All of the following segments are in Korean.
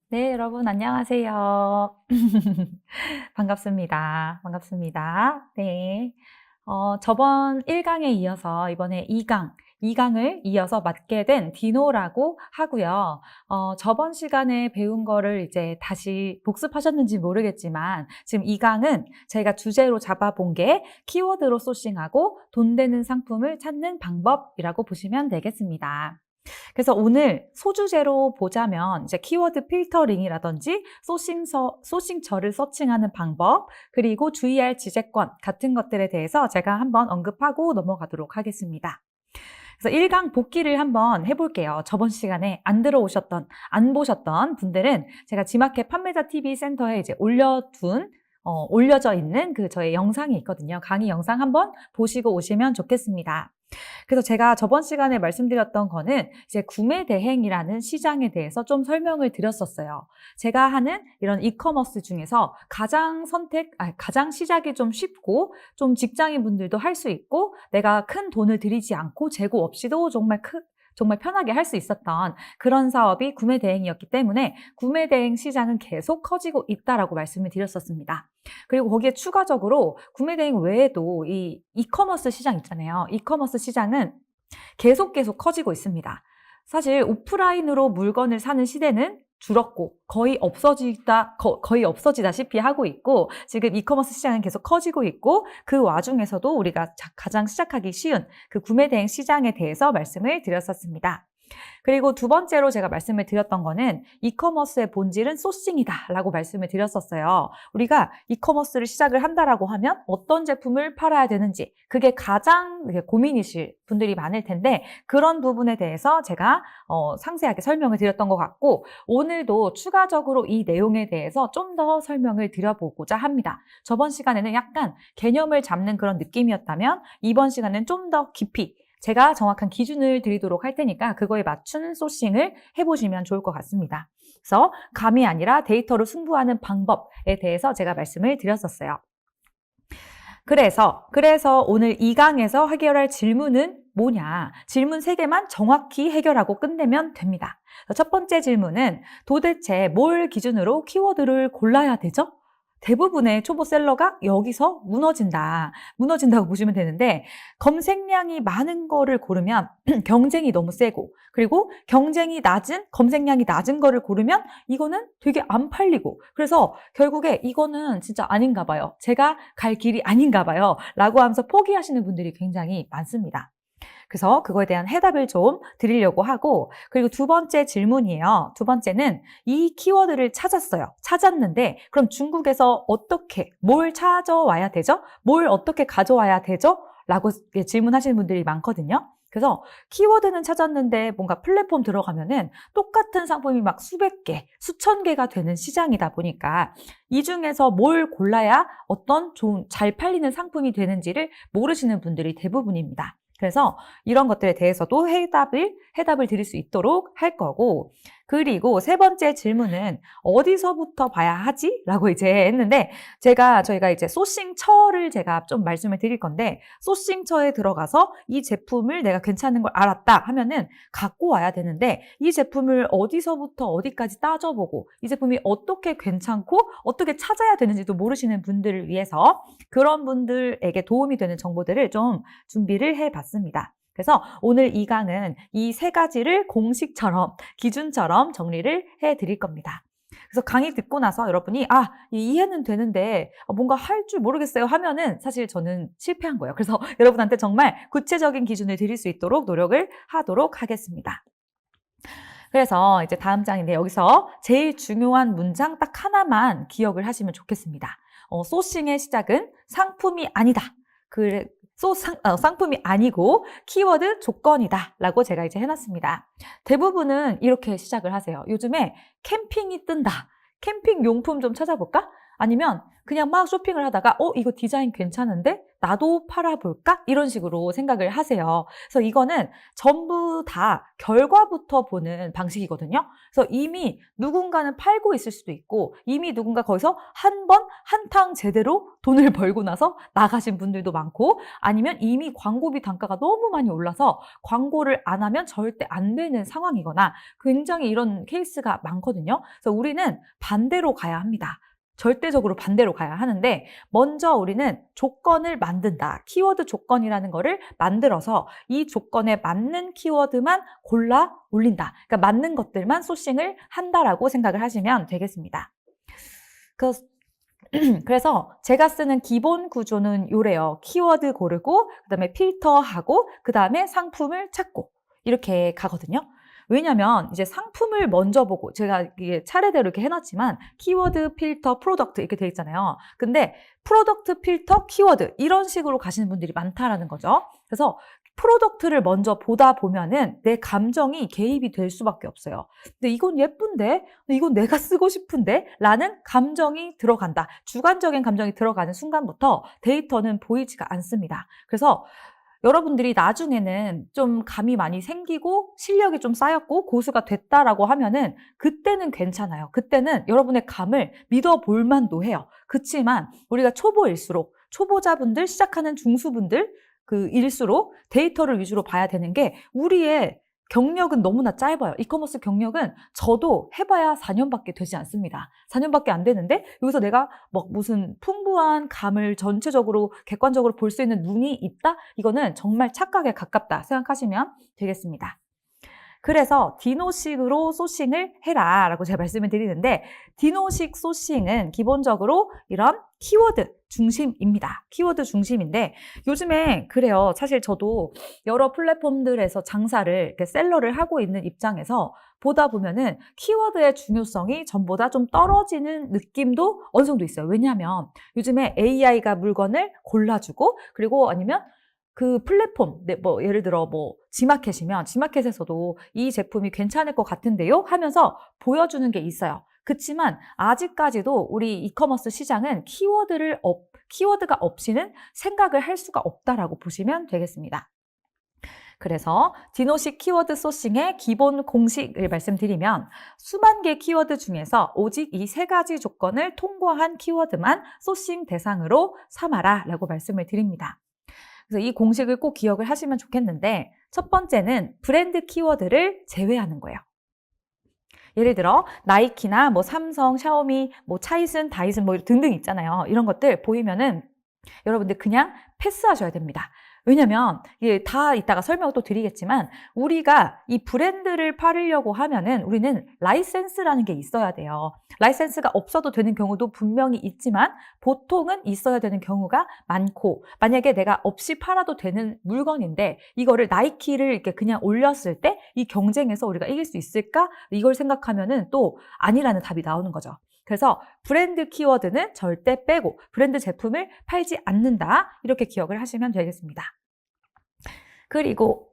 네, 여러분 안녕하세요. 반갑습니다. 반갑습니다. 네. 저번 1강에 이어서 이번에 2강을 이어서 맡게 된 디노라고 하고요. 저번 시간에 배운 거를 이제 다시 복습하셨는지 모르겠지만 지금 2강은 저희가 주제로 잡아본 게 키워드로 소싱하고 돈 되는 상품을 찾는 방법이라고 보시면 되겠습니다. 그래서 오늘 소주제로 보자면 이제 키워드 필터링이라든지 소싱처를 서칭하는 방법, 그리고 주의할 지재권 같은 것들에 대해서 제가 한번 언급하고 넘어가도록 하겠습니다. 그래서 1강 복기를 한번 해볼게요. 저번 시간에 안 보셨던 분들은 제가 지마켓 판매자 TV 센터에 이제 올려져 있는 그 저의 영상이 있거든요. 강의 영상 한번 보시고 오시면 좋겠습니다. 그래서 제가 저번 시간에 말씀드렸던 거는 이제 구매 대행이라는 시장에 대해서 좀 설명을 드렸었어요. 제가 하는 이런 이커머스 중에서 가장 시작이 좀 쉽고 좀 직장인 분들도 할 수 있고 내가 큰 돈을 들이지 않고 재고 없이도 정말 편하게 할 수 있었던 그런 사업이 구매 대행이었기 때문에 구매 대행 시장은 계속 커지고 있다라고 말씀을 드렸었습니다. 그리고 거기에 추가적으로 구매 대행 외에도 이 이커머스 시장 있잖아요. 이커머스 시장은 계속 커지고 있습니다. 사실 오프라인으로 물건을 사는 시대는 줄었고 거의 없어지다시피 하고 있고 지금 이커머스 시장은 계속 커지고 있고 그 와중에서도 우리가 가장 시작하기 쉬운 그 구매 대행 시장에 대해서 말씀을 드렸었습니다. 그리고 두 번째로 제가 말씀을 드렸던 거는 이커머스의 본질은 소싱이다라고 말씀을 드렸었어요. 우리가 이커머스를 시작을 한다라고 하면 어떤 제품을 팔아야 되는지 그게 가장 고민이실 분들이 많을 텐데 그런 부분에 대해서 제가 상세하게 설명을 드렸던 것 같고 오늘도 추가적으로 이 내용에 대해서 좀 더 설명을 드려보고자 합니다. 저번 시간에는 약간 개념을 잡는 그런 느낌이었다면 이번 시간은 좀 더 깊이 제가 정확한 기준을 드리도록 할 테니까 그거에 맞춘 소싱을 해보시면 좋을 것 같습니다. 그래서 감이 아니라 데이터로 승부하는 방법에 대해서 제가 말씀을 드렸었어요. 그래서 오늘 2강에서 해결할 질문은 뭐냐? 질문 3개만 정확히 해결하고 끝내면 됩니다. 첫 번째 질문은 도대체 뭘 기준으로 키워드를 골라야 되죠? 대부분의 초보셀러가 여기서 무너진다고 보시면 되는데 검색량이 많은 거를 고르면 경쟁이 너무 세고 그리고 검색량이 낮은 거를 고르면 이거는 되게 안 팔리고 그래서 결국에 이거는 진짜 아닌가 봐요. 제가 갈 길이 아닌가 봐요. 라고 하면서 포기하시는 분들이 굉장히 많습니다. 그래서 그거에 대한 해답을 좀 드리려고 하고 그리고 두 번째 질문이에요. 두 번째는 이 키워드를 찾았는데 그럼 중국에서 뭘 찾아와야 되죠? 뭘 어떻게 가져와야 되죠? 라고 질문하시는 분들이 많거든요. 그래서 키워드는 찾았는데 뭔가 플랫폼 들어가면은 똑같은 상품이 막 수백 개, 수천 개가 되는 시장이다 보니까 이 중에서 뭘 골라야 어떤 잘 팔리는 상품이 되는지를 모르시는 분들이 대부분입니다. 그래서 이런 것들에 대해서도 해답을 드릴 수 있도록 할 거고 그리고 세 번째 질문은 어디서부터 봐야 하지? 라고 이제 했는데 저희가 이제 소싱처를 제가 좀 말씀을 드릴 건데 소싱처에 들어가서 이 제품을 내가 괜찮은 걸 알았다 하면은 갖고 와야 되는데 이 제품을 어디서부터 어디까지 따져보고 이 제품이 어떻게 괜찮고 어떻게 찾아야 되는지도 모르시는 분들을 위해서 그런 분들에게 도움이 되는 정보들을 좀 준비를 해봤습니다. 그래서 오늘 2강은 이 세 가지를 기준처럼 정리를 해드릴 겁니다. 그래서 강의 듣고 나서 여러분이 이해는 되는데 뭔가 할 줄 모르겠어요 하면은 사실 저는 실패한 거예요. 그래서 여러분한테 정말 구체적인 기준을 드릴 수 있도록 노력을 하도록 하겠습니다. 그래서 이제 다음 장인데 여기서 제일 중요한 문장 딱 하나만 기억을 하시면 좋겠습니다. 소싱의 시작은 상품이 아니다. 상품이 아니고 키워드 조건이다 라고 제가 이제 해놨습니다. 대부분은 이렇게 시작을 하세요. 요즘에 캠핑이 뜬다. 캠핑 용품 좀 찾아볼까? 아니면 그냥 막 쇼핑을 하다가 이거 디자인 괜찮은데 나도 팔아볼까? 이런 식으로 생각을 하세요. 그래서 이거는 전부 다 결과부터 보는 방식이거든요. 그래서 이미 누군가는 팔고 있을 수도 있고 이미 누군가 거기서 한 번 한탕 제대로 돈을 벌고 나서 나가신 분들도 많고 아니면 이미 광고비 단가가 너무 많이 올라서 광고를 안 하면 절대 안 되는 상황이거나 굉장히 이런 케이스가 많거든요. 그래서 우리는 반대로 가야 합니다. 절대적으로 반대로 가야 하는데 먼저 우리는 조건을 만든다. 키워드 조건이라는 거를 만들어서 이 조건에 맞는 키워드만 골라 올린다. 그러니까 맞는 것들만 소싱을 한다라고 생각을 하시면 되겠습니다. 그래서 제가 쓰는 기본 구조는 요래요. 키워드 고르고 그다음에 필터하고 그다음에 상품을 찾고 이렇게 가거든요. 왜냐면 이제 상품을 먼저 보고 제가 이게 차례대로 이렇게 해놨지만 키워드, 필터, 프로덕트 이렇게 돼 있잖아요. 근데 프로덕트, 필터, 키워드 이런 식으로 가시는 분들이 많다라는 거죠. 그래서 프로덕트를 먼저 보다 보면은 내 감정이 개입이 될 수밖에 없어요. 근데 이건 예쁜데? 이건 내가 쓰고 싶은데? 라는 감정이 들어간다. 주관적인 감정이 들어가는 순간부터 데이터는 보이지가 않습니다. 그래서 여러분들이 나중에는 좀 감이 많이 생기고 실력이 좀 쌓였고 고수가 됐다라고 하면은 그때는 괜찮아요. 그때는 여러분의 감을 믿어볼 만도 해요. 그치만 우리가 초보일수록 초보자분들, 시작하는 중수분들 일수록 데이터를 위주로 봐야 되는 게 우리의 경력은 너무나 짧아요. 이커머스 경력은 저도 해봐야 4년밖에 되지 않습니다. 4년밖에 안 되는데 여기서 내가 무슨 풍부한 감을 전체적으로 객관적으로 볼 수 있는 눈이 있다? 이거는 정말 착각에 가깝다 생각하시면 되겠습니다. 그래서 디노식으로 소싱을 해라 라고 제가 말씀을 드리는데 디노식 소싱은 기본적으로 이런 키워드 중심입니다. 키워드 중심인데 요즘에 그래요. 사실 저도 여러 플랫폼들에서 장사를 이렇게 셀러를 하고 있는 입장에서 보다 보면은 키워드의 중요성이 전보다 좀 떨어지는 느낌도 어느 정도 있어요. 왜냐하면 요즘에 AI가 물건을 골라주고 그리고 아니면 그 플랫폼, 예를 들어 지마켓이면 지마켓에서도 이 제품이 괜찮을 것 같은데요? 하면서 보여주는 게 있어요. 그치만 아직까지도 우리 이커머스 시장은 키워드가 없이는 생각을 할 수가 없다라고 보시면 되겠습니다. 그래서 디노식 키워드 소싱의 기본 공식을 말씀드리면 수만 개 키워드 중에서 오직 이 3가지 조건을 통과한 키워드만 소싱 대상으로 삼아라 라고 말씀을 드립니다. 그래서 이 공식을 꼭 기억을 하시면 좋겠는데 첫 번째는 브랜드 키워드를 제외하는 거예요. 예를 들어 나이키나 삼성, 샤오미, 차이슨, 다이슨 등등 있잖아요. 이런 것들 보이면은 여러분들 그냥 패스하셔야 됩니다. 왜냐면 이게 다 이따가 설명을 또 드리겠지만 우리가 이 브랜드를 팔으려고 하면은 우리는 라이센스라는 게 있어야 돼요. 라이센스가 없어도 되는 경우도 분명히 있지만 보통은 있어야 되는 경우가 많고 만약에 내가 없이 팔아도 되는 물건인데 이거를 나이키를 이렇게 그냥 올렸을 때 이 경쟁에서 우리가 이길 수 있을까? 이걸 생각하면은 또 아니라는 답이 나오는 거죠. 그래서 브랜드 키워드는 절대 빼고 브랜드 제품을 팔지 않는다. 이렇게 기억을 하시면 되겠습니다. 그리고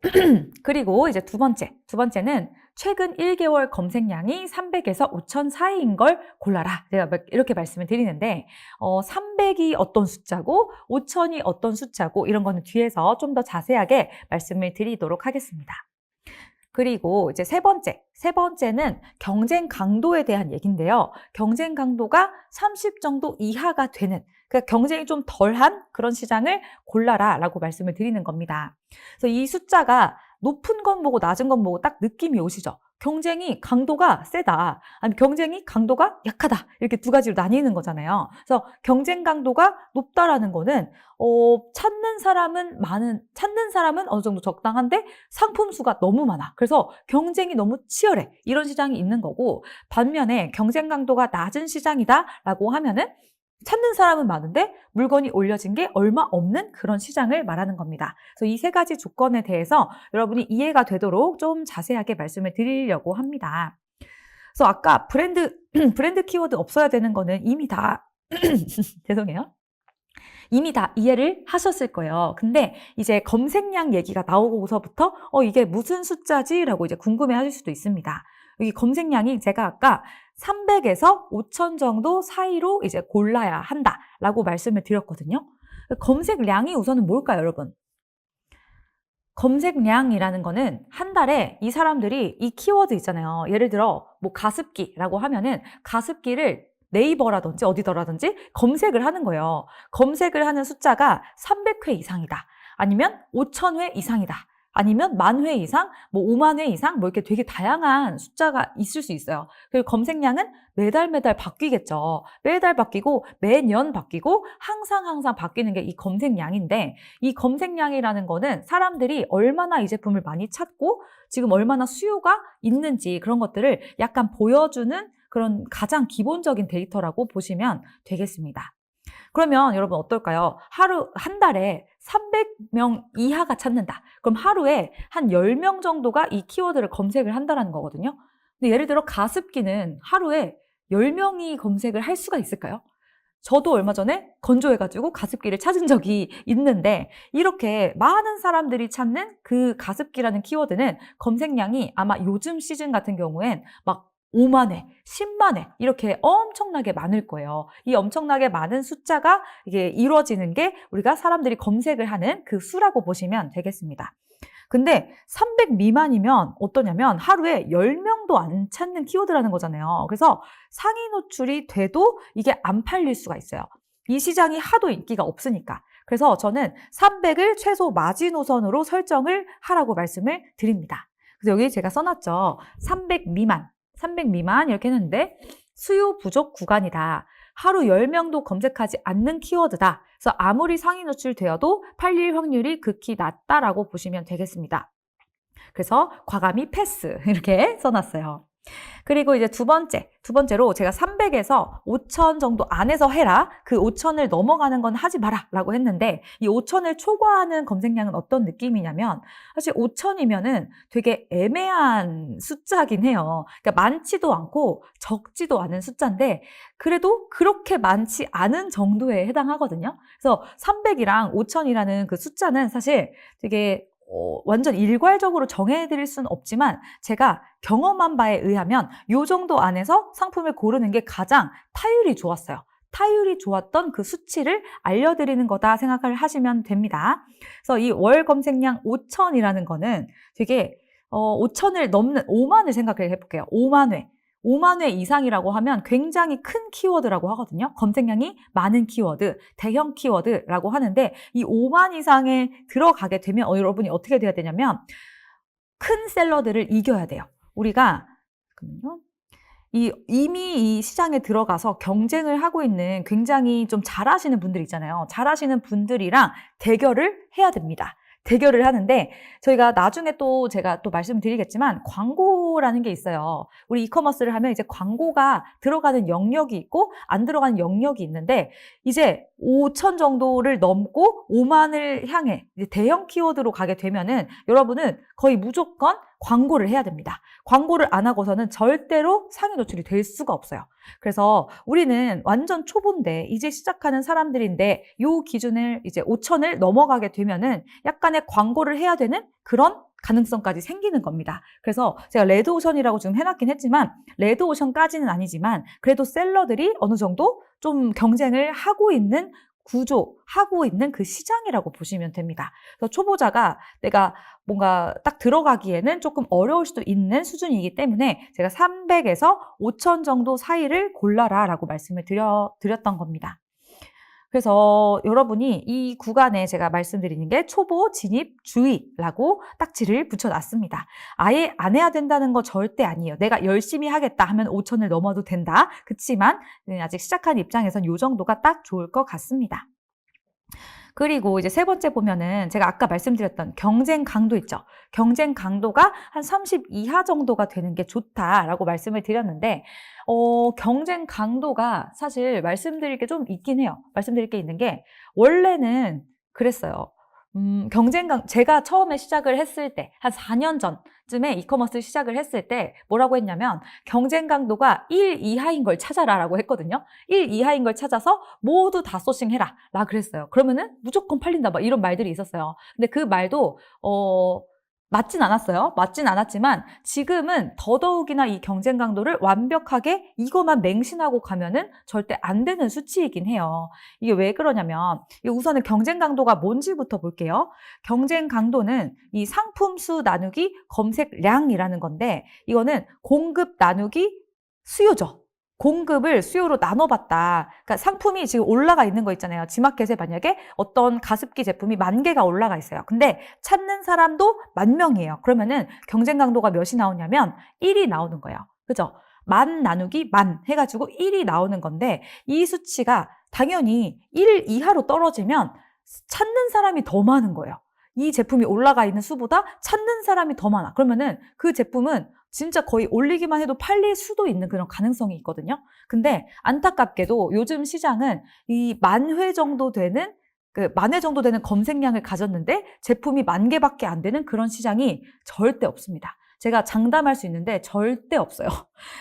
이제 두 번째는 최근 1개월 검색량이 300에서 5,000 사이인 걸 골라라. 제가 이렇게 말씀을 드리는데 300이 어떤 숫자고 5,000이 어떤 숫자고 이런 거는 뒤에서 좀 더 자세하게 말씀을 드리도록 하겠습니다. 그리고 이제 세 번째는 경쟁 강도에 대한 얘기인데요. 경쟁 강도가 30 정도 이하가 되는, 그러니까 경쟁이 좀 덜한 그런 시장을 골라라 라고 말씀을 드리는 겁니다. 그래서 이 숫자가 높은 건 보고 낮은 건 보고 딱 느낌이 오시죠? 경쟁이 강도가 세다, 아니면 경쟁이 강도가 약하다, 이렇게 두 가지로 나뉘는 거잖아요. 그래서 경쟁 강도가 높다라는 거는 찾는 사람은 어느 정도 적당한데 상품 수가 너무 많아. 그래서 경쟁이 너무 치열해. 이런 시장이 있는 거고, 반면에 경쟁 강도가 낮은 시장이다라고 하면은 찾는 사람은 많은데 물건이 올려진 게 얼마 없는 그런 시장을 말하는 겁니다. 그래서 이 3가지 조건에 대해서 여러분이 이해가 되도록 좀 자세하게 말씀을 드리려고 합니다. 그래서 아까 브랜드 키워드 없어야 되는 거는 이미 다 죄송해요. 이미 다 이해를 하셨을 거예요. 근데 이제 검색량 얘기가 나오고서부터 이게 무슨 숫자지? 라고 이제 궁금해 하실 수도 있습니다. 여기 검색량이 제가 아까 300에서 5천 정도 사이로 이제 골라야 한다라고 말씀을 드렸거든요. 검색량이 우선은 뭘까요, 여러분? 검색량이라는 거는 한 달에 이 사람들이 이 키워드 있잖아요. 예를 들어 뭐 가습기라고 하면은 가습기를 네이버라든지 어디더라든지 검색을 하는 거예요. 검색을 하는 숫자가 300회 이상이다. 아니면 5,000회 이상이다. 아니면 10,000회 이상, 뭐 50,000회 이상, 뭐 이렇게 되게 다양한 숫자가 있을 수 있어요. 그리고 검색량은 매달 바뀌겠죠. 매달 바뀌고 매년 바뀌고 항상 바뀌는 게 이 검색량인데, 이 검색량이라는 거는 사람들이 얼마나 이 제품을 많이 찾고 지금 얼마나 수요가 있는지 그런 것들을 약간 보여주는 그런 가장 기본적인 데이터라고 보시면 되겠습니다. 그러면 여러분 어떨까요? 한 달에 300명 이하가 찾는다. 그럼 하루에 한 10명 정도가 이 키워드를 검색을 한다는 거거든요. 근데 예를 들어 가습기는 하루에 10명이 검색을 할 수가 있을까요? 저도 얼마 전에 건조해가지고 가습기를 찾은 적이 있는데, 이렇게 많은 사람들이 찾는 그 가습기라는 키워드는 검색량이 아마 요즘 시즌 같은 경우엔 막 5만 회, 10만 회 이렇게 엄청나게 많을 거예요. 이 엄청나게 많은 숫자가 이게 이루어지는 게 우리가 사람들이 검색을 하는 그 수라고 보시면 되겠습니다. 근데 300 미만이면 어떠냐면 하루에 10명도 안 찾는 키워드라는 거잖아요. 그래서 상위 노출이 돼도 이게 안 팔릴 수가 있어요. 이 시장이 하도 인기가 없으니까. 그래서 저는 300을 최소 마지노선으로 설정을 하라고 말씀을 드립니다. 그래서 여기 제가 써놨죠. 300 미만 이렇게 했는데 수요 부족 구간이다. 하루 10명도 검색하지 않는 키워드다. 그래서 아무리 상위 노출되어도 팔릴 확률이 극히 낮다라고 보시면 되겠습니다. 그래서 과감히 패스 이렇게 써놨어요. 그리고 이제 두 번째로 제가 300에서 5,000 정도 안에서 해라. 그 5,000을 넘어가는 건 하지 마라 라고 했는데, 이 5,000을 초과하는 검색량은 어떤 느낌이냐면 사실 5,000이면은 되게 애매한 숫자긴 해요. 그러니까 많지도 않고 적지도 않은 숫자인데 그래도 그렇게 많지 않은 정도에 해당하거든요. 그래서 300이랑 5,000이라는 그 숫자는 사실 되게 완전 일괄적으로 정해드릴 수는 없지만 제가 경험한 바에 의하면 이 정도 안에서 상품을 고르는 게 가장 타율이 좋았어요. 타율이 좋았던 그 수치를 알려드리는 거다 생각을 하시면 됩니다. 그래서 이 월 검색량 5,000이라는 거는 되게 5,000을 넘는 5만을 생각해 볼게요. 5만 회. 5만 회 이상이라고 하면 굉장히 큰 키워드라고 하거든요. 검색량이 많은 키워드, 대형 키워드라고 하는데 이 5만 이상에 들어가게 되면 여러분이 어떻게 돼야 되냐면 큰 셀러들을 이겨야 돼요. 우리가 잠깐만요. 이미 이 시장에 들어가서 경쟁을 하고 있는 굉장히 좀 잘하시는 분들 있잖아요. 잘하시는 분들이랑 대결을 해야 됩니다. 대결을 하는데 저희가 나중에 또 제가 또 말씀드리겠지만 광고라는 게 있어요. 우리 이커머스를 하면 이제 광고가 들어가는 영역이 있고 안 들어가는 영역이 있는데 이제 5,000 정도를 넘고 5만을 향해 이제 대형 키워드로 가게 되면은 여러분은 거의 무조건 광고를 해야 됩니다. 광고를 안 하고서는 절대로 상위 노출이 될 수가 없어요. 그래서 우리는 완전 초보인데 이제 시작하는 사람들인데 이 기준을 이제 5,000을 넘어가게 되면은 약간의 광고를 해야 되는 그런 가능성까지 생기는 겁니다. 그래서 제가 레드오션이라고 지금 해놨긴 했지만 레드오션까지는 아니지만 그래도 셀러들이 어느 정도 좀 경쟁을 하고 있는 하고 있는 그 시장이라고 보시면 됩니다. 그래서 초보자가 내가 뭔가 딱 들어가기에는 조금 어려울 수도 있는 수준이기 때문에 제가 300에서 5,000 정도 사이를 골라라 라고 말씀을 드렸던 겁니다. 그래서 여러분이 이 구간에 제가 말씀드리는 게 초보 진입 주의라고 딱지를 붙여놨습니다. 아예 안 해야 된다는 거 절대 아니에요. 내가 열심히 하겠다 하면 5,000을 넘어도 된다. 그치만 아직 시작한 입장에선 이 정도가 딱 좋을 것 같습니다. 그리고 이제 세 번째 보면은 제가 아까 말씀드렸던 경쟁 강도 있죠. 경쟁 강도가 한 30 이하 정도가 되는 게 좋다라고 말씀을 드렸는데 경쟁 강도가 사실 말씀드릴 게 좀 있긴 해요. 말씀드릴 게 있는 게 원래는 그랬어요. 제가 처음에 시작을 했을 때, 한 4년 전쯤에 이커머스 시작을 했을 때 뭐라고 했냐면 경쟁 강도가 1 이하인 걸 찾아라 라고 했거든요. 1 이하인 걸 찾아서 모두 다 소싱해라 라 그랬어요. 그러면은 무조건 팔린다 막 이런 말들이 있었어요. 근데 그 말도 맞진 않았어요. 맞진 않았지만 지금은 더더욱이나 이 경쟁 강도를 완벽하게 이것만 맹신하고 가면은 절대 안 되는 수치이긴 해요. 이게 왜 그러냐면 우선은 경쟁 강도가 뭔지부터 볼게요. 경쟁 강도는 이 상품 수 나누기 검색량이라는 건데 이거는 공급 나누기 수요죠. 공급을 수요로 나눠봤다. 그러니까 상품이 지금 올라가 있는 거 있잖아요. 지마켓에 만약에 어떤 가습기 제품이 10,000개가 올라가 있어요. 근데 찾는 사람도 10,000명이에요. 그러면은 경쟁 강도가 몇이 나오냐면 1이 나오는 거예요. 그죠? 10,000 나누기 10,000 해가지고 1이 나오는 건데 이 수치가 당연히 1 이하로 떨어지면 찾는 사람이 더 많은 거예요. 이 제품이 올라가 있는 수보다 찾는 사람이 더 많아. 그러면은 그 제품은 진짜 거의 올리기만 해도 팔릴 수도 있는 그런 가능성이 있거든요. 근데 안타깝게도 요즘 시장은 이 10,000회 정도 되는 10,000회 정도 되는 검색량을 가졌는데 제품이 10,000개밖에 안 되는 그런 시장이 절대 없습니다. 제가 장담할 수 있는데 절대 없어요.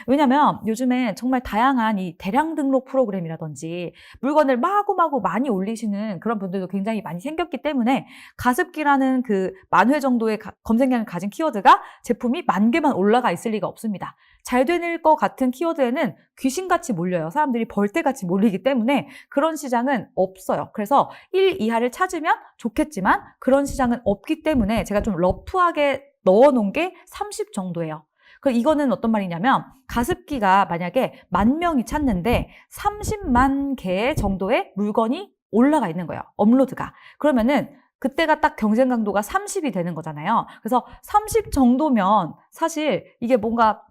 왜냐면 요즘에 정말 다양한 이 대량 등록 프로그램이라든지 물건을 마구마구 많이 올리시는 그런 분들도 굉장히 많이 생겼기 때문에 가습기라는 그 10,000회 정도의 검색량을 가진 키워드가 제품이 10,000개만 올라가 있을 리가 없습니다. 잘 될 것 같은 키워드에는 귀신같이 몰려요. 사람들이 벌떼같이 몰리기 때문에 그런 시장은 없어요. 그래서 1 이하를 찾으면 좋겠지만 그런 시장은 없기 때문에 제가 좀 러프하게 넣어놓은 게 30 정도예요. 그럼 이거는 어떤 말이냐면 가습기가 만약에 10,000명이 찾는데 30만 개 정도의 물건이 올라가 있는 거예요. 업로드가. 그러면은 그때가 딱 경쟁 강도가 30이 되는 거잖아요. 그래서 30 정도면 사실 이게 뭔가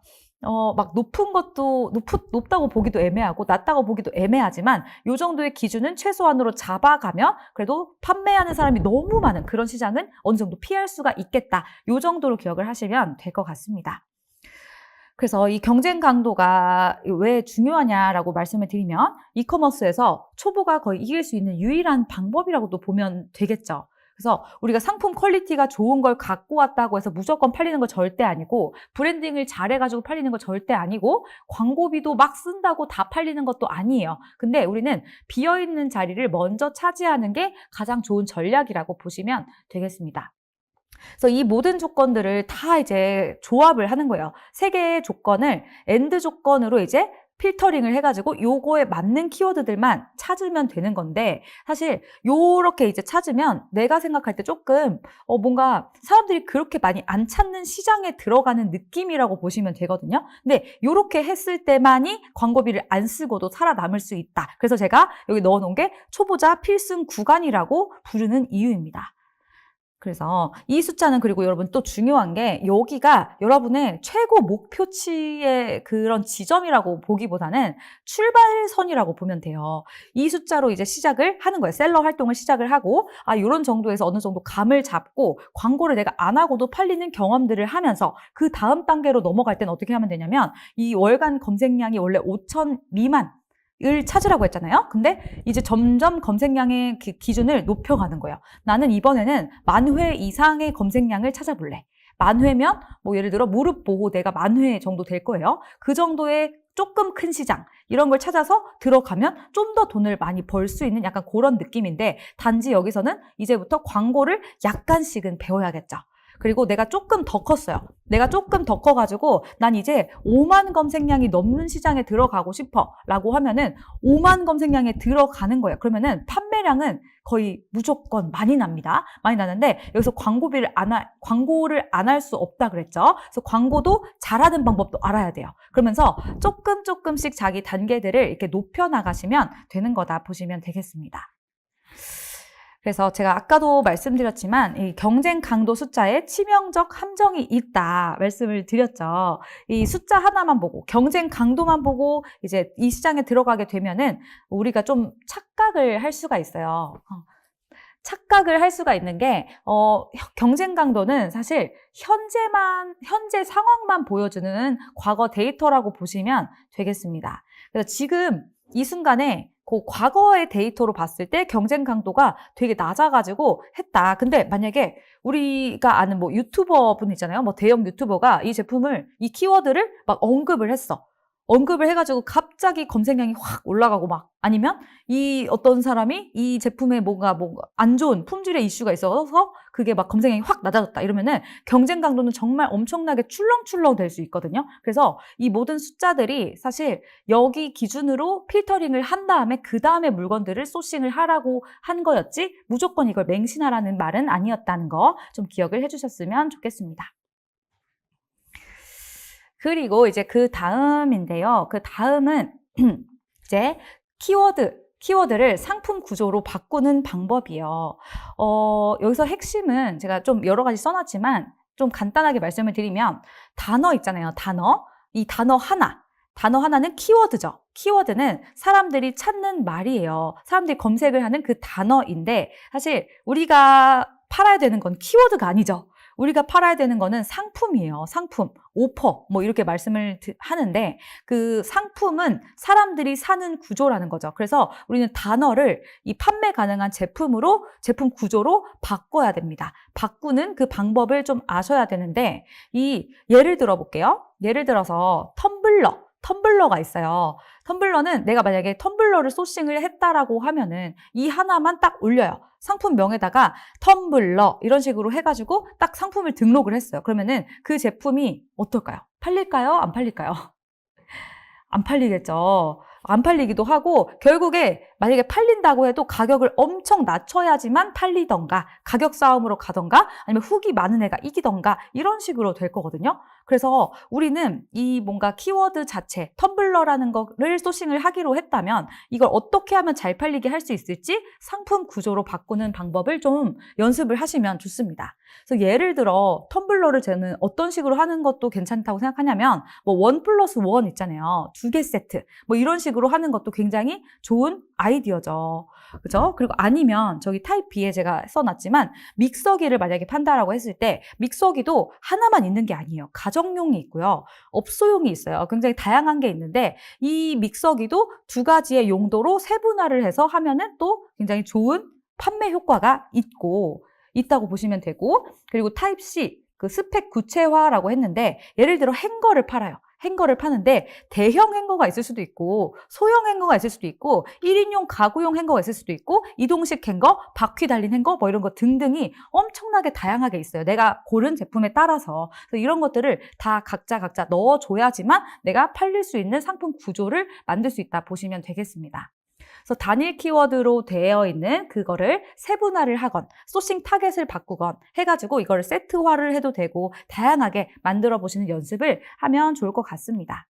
막 높은 것도 높다고 보기도 애매하고 낮다고 보기도 애매하지만 요 정도의 기준은 최소한으로 잡아가면 그래도 판매하는 사람이 너무 많은 그런 시장은 어느 정도 피할 수가 있겠다. 요 정도로 기억을 하시면 될 것 같습니다. 그래서 이 경쟁 강도가 왜 중요하냐라고 말씀을 드리면 이커머스에서 초보가 거의 이길 수 있는 유일한 방법이라고도 보면 되겠죠. 그래서 우리가 상품 퀄리티가 좋은 걸 갖고 왔다고 해서 무조건 팔리는 거 절대 아니고 브랜딩을 잘해가지고 팔리는 거 절대 아니고 광고비도 막 쓴다고 다 팔리는 것도 아니에요. 근데 우리는 비어있는 자리를 먼저 차지하는 게 가장 좋은 전략이라고 보시면 되겠습니다. 그래서 이 모든 조건들을 다 이제 조합을 하는 거예요. 세 개의 조건을 엔드 조건으로 이제 필터링을 해가지고 요거에 맞는 키워드들만 찾으면 되는 건데 사실 요렇게 이제 찾으면 내가 생각할 때 조금 뭔가 사람들이 그렇게 많이 안 찾는 시장에 들어가는 느낌이라고 보시면 되거든요. 근데 요렇게 했을 때만이 광고비를 안 쓰고도 살아남을 수 있다. 그래서 제가 여기 넣어놓은 게 초보자 필승 구간이라고 부르는 이유입니다. 그래서 이 숫자는 그리고 여러분 또 중요한 게 여기가 여러분의 최고 목표치의 그런 지점이라고 보기보다는 출발선이라고 보면 돼요. 이 숫자로 이제 시작을 하는 거예요. 셀러 활동을 시작을 하고 이런 정도에서 어느 정도 감을 잡고 광고를 내가 안 하고도 팔리는 경험들을 하면서 그 다음 단계로 넘어갈 때는 어떻게 하면 되냐면 이 월간 검색량이 원래 5,000 미만 을 찾으라고 했잖아요. 근데 이제 점점 검색량의 기준을 높여가는 거예요. 나는 이번에는 10,000회 이상의 검색량을 찾아볼래. 10,000회면 뭐 예를 들어 무릎 보호 내가 10,000회 정도 될 거예요. 그 정도의 조금 큰 시장 이런 걸 찾아서 들어가면 좀 더 돈을 많이 벌 수 있는 약간 그런 느낌인데 단지 여기서는 이제부터 광고를 약간씩은 배워야겠죠. 그리고 내가 조금 더 컸어요. 내가 조금 더 커가지고 난 이제 5만 검색량이 넘는 시장에 들어가고 싶어 라고 하면은 5만 검색량에 들어가는 거예요. 그러면은 판매량은 거의 무조건 많이 납니다. 많이 나는데 여기서 광고를 안 할 수 없다 그랬죠. 그래서 광고도 잘하는 방법도 알아야 돼요. 그러면서 조금씩 자기 단계들을 이렇게 높여 나가시면 되는 거다 보시면 되겠습니다. 그래서 제가 아까도 말씀드렸지만 이 경쟁 강도 숫자에 치명적 함정이 있다 말씀을 드렸죠. 이 숫자 하나만 보고 경쟁 강도만 보고 이제 이 시장에 들어가게 되면은 우리가 좀 착각을 할 수가 있어요. 착각을 할 수가 있는 게 경쟁 강도는 사실 현재 상황만 보여주는 과거 데이터라고 보시면 되겠습니다. 그래서 지금 이 순간에 그 과거의 데이터로 봤을 때 경쟁 강도가 되게 낮아가지고 했다. 근데 만약에 우리가 아는 뭐 유튜버 분 있잖아요. 뭐 대형 유튜버가 이 제품을, 이 키워드를 막 언급을 했어. 언급을 해가지고 갑자기 검색량이 확 올라가고 막 아니면 이 어떤 사람이 이 제품에 뭔가 안 좋은 품질의 이슈가 있어서 그게 막 검색량이 확 낮아졌다 이러면은 경쟁 강도는 정말 엄청나게 출렁출렁 될 수 있거든요. 그래서 이 모든 숫자들이 사실 여기 기준으로 필터링을 한 다음에 그 다음에 물건들을 소싱을 하라고 한 거였지 무조건 이걸 맹신하라는 말은 아니었다는 거 좀 기억을 해주셨으면 좋겠습니다. 그리고 이제 그 다음인데요. 그 다음은 이제 키워드를 상품 구조로 바꾸는 방법이에요. 여기서 핵심은 제가 좀 여러 가지 써놨지만 좀 간단하게 말씀을 드리면 단어 있잖아요. 이 단어 하나는 키워드죠. 키워드는 사람들이 찾는 말이에요. 사람들이 검색을 하는 그 단어인데 사실 우리가 팔아야 되는 건 키워드가 아니죠. 우리가 팔아야 되는 거는 상품이에요. 상품, 오퍼 뭐 이렇게 말씀을 하는데 그 상품은 사람들이 사는 구조라는 거죠. 그래서 우리는 단어를 이 판매 가능한 제품 구조로 바꿔야 됩니다. 바꾸는 그 방법을 좀 아셔야 되는데 예를 들어 볼게요. 예를 들어서 텀블러가 있어요. 텀블러는 내가 만약에 텀블러를 소싱을 했다라고 하면은 이 하나만 딱 올려요. 상품명에다가 텀블러 이런 식으로 해가지고 딱 상품을 등록을 했어요. 그러면은 그 제품이 어떨까요? 팔릴까요? 안 팔릴까요? 안 팔리겠죠. 안 팔리기도 하고 결국에 만약에 팔린다고 해도 가격을 엄청 낮춰야지만 팔리던가 가격 싸움으로 가던가 아니면 후기 많은 애가 이기던가 이런 식으로 될 거거든요. 그래서 우리는 이 뭔가 키워드 자체 텀블러라는 거를 소싱을 하기로 했다면 이걸 어떻게 하면 잘 팔리게 할 수 있을지 상품 구조로 바꾸는 방법을 좀 연습을 하시면 좋습니다. 그래서 예를 들어 텀블러를 저는 어떤 식으로 하는 것도 괜찮다고 생각하냐면 뭐 1+1 있잖아요. 2개 세트 뭐 이런 식으로 하는 것도 굉장히 좋은 아이디어죠. 그죠? 그리고 아니면 저기 타입 B에 제가 써놨지만 믹서기를 만약에 판다라고 했을 때 믹서기도 하나만 있는 게 아니에요. 가정용이 있고요. 업소용이 있어요. 굉장히 다양한 게 있는데 이 믹서기도 두 가지의 용도로 세분화를 해서 하면은 또 굉장히 좋은 판매 효과가 있다고 보시면 되고 그리고 타입 C 그 스펙 구체화라고 했는데 예를 들어 행거를 팔아요. 행거를 파는데 대형 행거가 있을 수도 있고 소형 행거가 있을 수도 있고 1인용 가구용 행거가 있을 수도 있고 이동식 행거, 바퀴 달린 행거 뭐 이런 거 등등이 엄청나게 다양하게 있어요. 내가 고른 제품에 따라서 그래서 이런 것들을 다 각자 넣어줘야지만 내가 팔릴 수 있는 상품 구조를 만들 수 있다 보시면 되겠습니다. 그래서 단일 키워드로 되어 있는 그거를 세분화를 하건 소싱 타겟을 바꾸건 해가지고 이거를 세트화를 해도 되고 다양하게 만들어 보시는 연습을 하면 좋을 것 같습니다.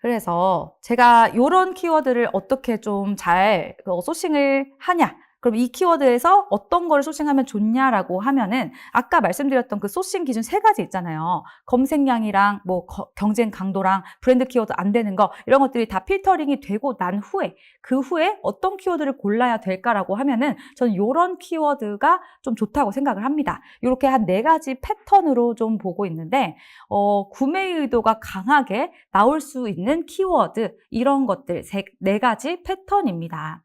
그래서 제가 이런 키워드를 어떻게 좀 잘 소싱을 하냐 그럼 이 키워드에서 어떤 걸 소싱하면 좋냐라고 하면은 아까 말씀드렸던 그 소싱 기준 3가지 있잖아요. 검색량이랑 뭐 경쟁 강도랑 브랜드 키워드 안 되는 거 이런 것들이 다 필터링이 되고 난 후에 그 후에 어떤 키워드를 골라야 될까라고 하면은 저는 이런 키워드가 좀 좋다고 생각을 합니다. 이렇게 한 4가지 패턴으로 좀 보고 있는데 구매 의도가 강하게 나올 수 있는 키워드 이런 것들 4가지 패턴입니다.